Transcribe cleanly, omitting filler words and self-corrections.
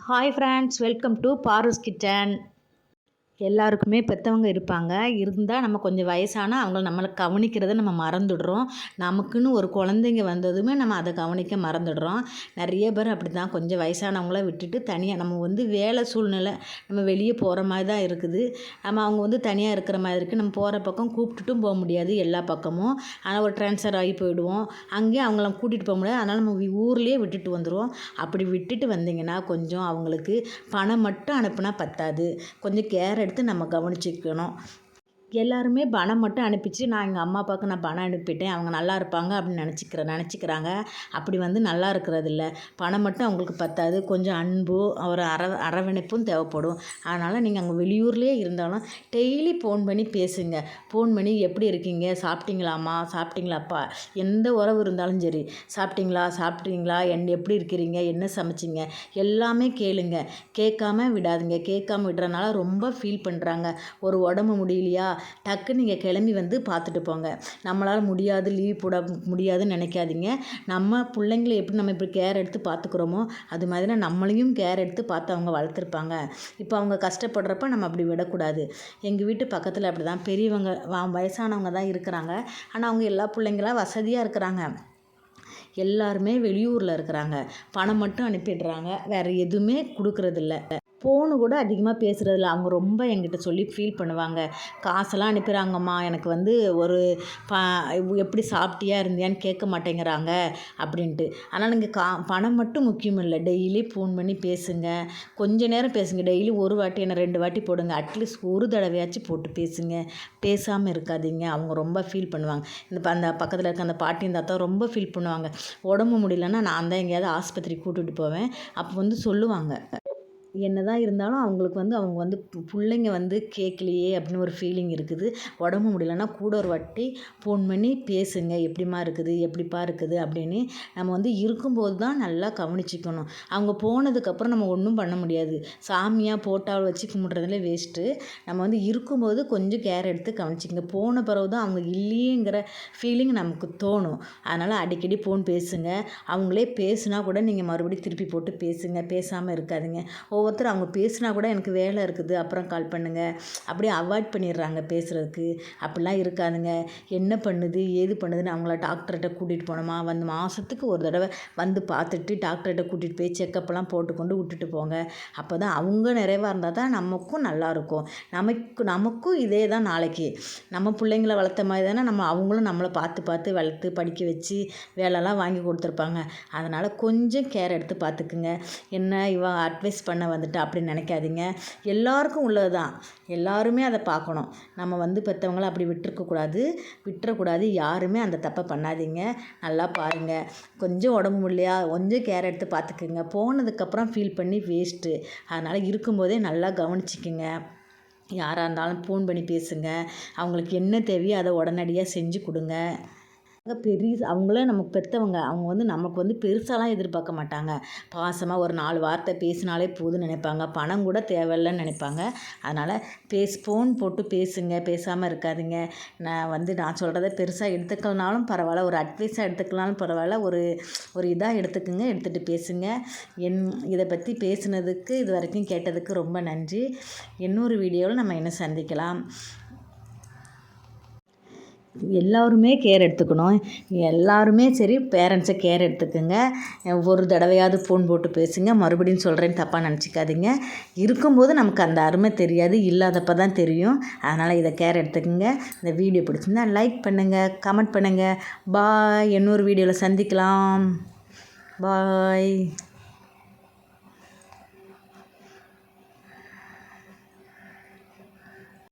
Hi friends, welcome to Paru's kitchen. எல்லாருக்குமே பெற்றவங்க இருப்பாங்க. இருந்தால் நம்ம கொஞ்சம் வயசானா அவங்கள நம்மளை கவனிக்கிறத நம்ம மறந்துடுறோம். நமக்குன்னு ஒரு குழந்தைங்க வந்ததுமே நம்ம அதை கவனிக்க மறந்துடுறோம். நிறைய பேர் அப்படி தான் கொஞ்சம் வயசானவங்கள விட்டுட்டு தனியாக நம்ம வேலை சூழ்நிலை நம்ம வெளியே போகிற மாதிரி தான் இருக்குது. அவங்க தனியாக இருக்கிற மாதிரி இருக்குது. நம்ம போகிற பக்கம் கூப்பிட்டுட்டும் போக முடியாது எல்லா பக்கமும். ஆனால் ஒரு ட்ரான்ஸ்ஃபர் ஆகி போயிடுவோம். அங்கேயே அவங்கள கூட்டிகிட்டு போக முடியாது. அதனால் நம்ம ஊர்லேயே விட்டுட்டு வந்துடுவோம். அப்படி விட்டுட்டு வந்தீங்கன்னா கொஞ்சம் அவங்களுக்கு பணம் மட்டும் அனுப்புனா பத்தாது. கொஞ்சம் கேர் எடுத்து நம்ம கவனிச்சிக்கணும். எல்லாருமே பணம் மட்டும் அனுப்பிச்சு நான் எங்கள் அம்மா அப்பாவுக்கு நான் பணம் அனுப்பிட்டேன், அவங்க நல்லா இருப்பாங்க அப்படின்னு நினச்சிக்கிறாங்க. அப்படி நல்லா இருக்கிறதில்ல. பணம் மட்டும் அவங்களுக்கு பத்தாது. கொஞ்சம் அன்பு ஒரு அரவணைப்பும் தேவைப்படும். அதனால் நீங்கள் அங்கே வெளியூர்லேயே இருந்தாலும் டெய்லி ஃபோன் பண்ணி பேசுங்க. ஃபோன் பண்ணி எப்படி இருக்கீங்க, சாப்பிட்டீங்களாம்மா, சாப்பிட்டீங்களாப்பா, எந்த உறவு இருந்தாலும் சரி, சாப்பிட்டீங்களா எப்படி இருக்கிறீங்க, என்ன சமைச்சிங்க, எல்லாமே கேளுங்க. கேட்காம விடாதுங்க. கேட்காம விடுறதுனால ரொம்ப ஃபீல் பண்ணுறாங்க. ஒரு உடம்பு முடியலையா, டக்குன்னு நீங்கள் கிளம்பி பார்த்துட்டு போங்க. நம்மளால் முடியாது, லீவ் போட முடியாதுன்னு நினைக்காதீங்க. நம்ம பிள்ளைங்களை எப்படி நம்ம இப்படி கேர் எடுத்து பார்த்துக்குறோமோ அது மாதிரி நம்மளையும் கேர் எடுத்து பார்த்து அவங்க வளர்த்துருப்பாங்க. இப்போ அவங்க கஷ்டப்படுறப்ப நம்ம அப்படி விடக்கூடாது. எங்கள் வீட்டு பக்கத்தில் அப்படி தான் பெரியவங்க வயசானவங்க தான் இருக்கிறாங்க. ஆனால் அவங்க எல்லா பிள்ளைங்களாம் வசதியாக இருக்கிறாங்க. எல்லாருமே வெளியூரில் இருக்கிறாங்க. பணம் மட்டும் அனுப்பிடுறாங்க. வேறு எதுவுமே கொடுக்குறதில்ல. ஃபோனு கூட அதிகமாக பேசுகிறதில்ல. அவங்க ரொம்ப என்கிட்ட சொல்லி ஃபீல் பண்ணுவாங்க. காசெல்லாம் அனுப்புகிறாங்கம்மா, எனக்கு ஒரு ப எப்படி சாப்பிட்டியா இருந்தியான்னு கேட்க மாட்டேங்கிறாங்க அப்படின்ட்டு. ஆனால் நீங்கள் பணம் மட்டும் முக்கியம் இல்லை. டெய்லி ஃபோன் பண்ணி பேசுங்க. கொஞ்ச நேரம் பேசுங்க. டெய்லி ஒரு வாட்டி என்ன 2 வாட்டி போடுங்க. அட்லீஸ்ட் ஒரு தடவையாச்சும் போட்டு பேசுங்க. பேசாமல் இருக்காதீங்க. அவங்க ரொம்ப ஃபீல் பண்ணுவாங்க. அந்த பக்கத்தில் இருக்க அந்த பாட்டியும் தாத்தா ரொம்ப ஃபீல் பண்ணுவாங்க. உடம்பு முடியலன்னா நான் தான் எங்கேயாவது ஆஸ்பத்திரிக்கு கூட்டிகிட்டு போவேன். அப்போ சொல்லுவாங்க, என்னதான் இருந்தாலும் அவங்களுக்கு அவங்க பிள்ளைங்க கேட்கலையே அப்படின்னு ஒரு ஃபீலிங் இருக்குது. உடம்பு முடியலன்னா கூட ஒரு வாட்டி ஃபோன் பண்ணி பேசுங்க. எப்படிம்மா இருக்குது, எப்படிப்பா இருக்குது அப்படின்னு. நம்ம இருக்கும்போது தான் நல்லா கவனிச்சிக்கணும். அவங்க போனதுக்கப்புறம் நம்ம ஒன்றும் பண்ண முடியாது. சாமியாக போட்டால் வச்சு கும்பிட்றதுல வேஸ்ட்டு. நம்ம இருக்கும்போது கொஞ்சம் கேர் எடுத்து கவனிச்சிக்கங்க. போன பிறகு தான் அவங்க இல்லையேங்கிற ஃபீலிங் நமக்கு தோணும். அதனால் அடிக்கடி ஃபோன் பேசுங்க. அவங்களே பேசுனா கூட நீங்கள் மறுபடியும் திருப்பி போட்டு பேசுங்க. பேசாமல் இருக்காதீங்க. ஒவ்வொருத்தர் அவங்க பேசுனா கூட எனக்கு வேலை இருக்குது, அப்புறம் கால் பண்ணுங்கள், அப்படியே அவாய்ட் பண்ணிடுறாங்க பேசுகிறதுக்கு. அப்படிலாம் இருக்காதுங்க. என்ன பண்ணுது ஏது பண்ணுதுன்னு அவங்கள டாக்டர்கிட்ட கூட்டிகிட்டு போனோமா, மாதத்துக்கு ஒரு தடவை பார்த்துட்டு டாக்டர்கிட்ட கூட்டிகிட்டு போய் செக்கப்பெல்லாம் போட்டுக்கொண்டு விட்டுட்டு போங்க. அப்போ தான் அவங்க நிறைவாக இருந்தால் தான் நமக்கும் நல்லாயிருக்கும். நமக்கும் இதே தான் நாளைக்கு நம்ம பிள்ளைங்கள வளர்த்த மாதிரி தானே அவங்களும் நம்மளை பார்த்து வளர்த்து படிக்க வச்சு வேலைலாம் வாங்கி கொடுத்துருப்பாங்க. அதனால் கொஞ்சம் கேர் எடுத்து பார்த்துக்குங்க. என்ன இவன் அட்வைஸ் பண்ண வந்துட்டு அப்படின்னு நினைக்காதீங்க. எல்லாருக்கும் உள்ளது தான். எல்லாருமே அதை பார்க்கணும். நம்ம பெற்றவங்கள அப்படி விட்டுறக்கூடாது. யாருமே அந்த தப்பை பண்ணாதீங்க. நல்லா பாருங்கள். கொஞ்சம் உடம்பு முடியலையா, கொஞ்சம் கேர் எடுத்து பார்த்துக்குங்க. போனதுக்கப்புறம் ஃபீல் பண்ணி வேஸ்ட்டு. அதனால் இருக்கும்போதே நல்லா கவனிச்சிக்கங்க. யாராக இருந்தாலும் ஃபோன் பண்ணி பேசுங்க. அவங்களுக்கு என்ன தேவையோ அதை உடனடியாக செஞ்சு கொடுங்க. அவங்களே நமக்கு பெற்றவங்க. அவங்க நமக்கு பெருசாலாம் எதிர்பார்க்க மாட்டாங்க. பாசமாக ஒரு 4 வார்த்தை பேசினாலே போதும்னு நினைப்பாங்க. பணம் கூட தேவையில்லைன்னு நினைப்பாங்க. அதனால் ஃபோன் போட்டு பேசுங்க. பேசாமல் இருக்காதீங்க. நான் சொல்கிறத பெருசாக எடுத்துக்கலனாலும் பரவாயில்ல, ஒரு அட்வைஸாக எடுத்துக்கலாலும் பரவாயில்ல, ஒரு இதாக எடுத்துக்கோங்க. எடுத்துகிட்டு பேசுங்க. இதை பற்றி பேசுனதுக்கு, இது வரைக்கும் கேட்டதுக்கு ரொம்ப நன்றி. இன்னொரு வீடியோவில் நம்ம இன்னும் சந்திக்கலாம். எல்லாருமே கேர் எடுத்துக்கணும். எல்லாருமே சரி, பேரண்ட்ஸை கேர் எடுத்துக்கோங்க. ஒரு தடவையாவது ஃபோன் போட்டு பேசுங்க. மறுபடியும் சொல்கிறேன்னு தப்பாக நினச்சிக்காதீங்க. இருக்கும்போது நமக்கு அந்த அருமை தெரியாது, இல்லாதப்போ தான் தெரியும். அதனால் இதை கேர் எடுத்துக்கோங்க. இந்த வீடியோ பிடிச்சிருந்தா லைக் பண்ணுங்கள், கமெண்ட் பண்ணுங்கள். பாய். இன்னொரு வீடியோவில் சந்திக்கலாம். பாய்.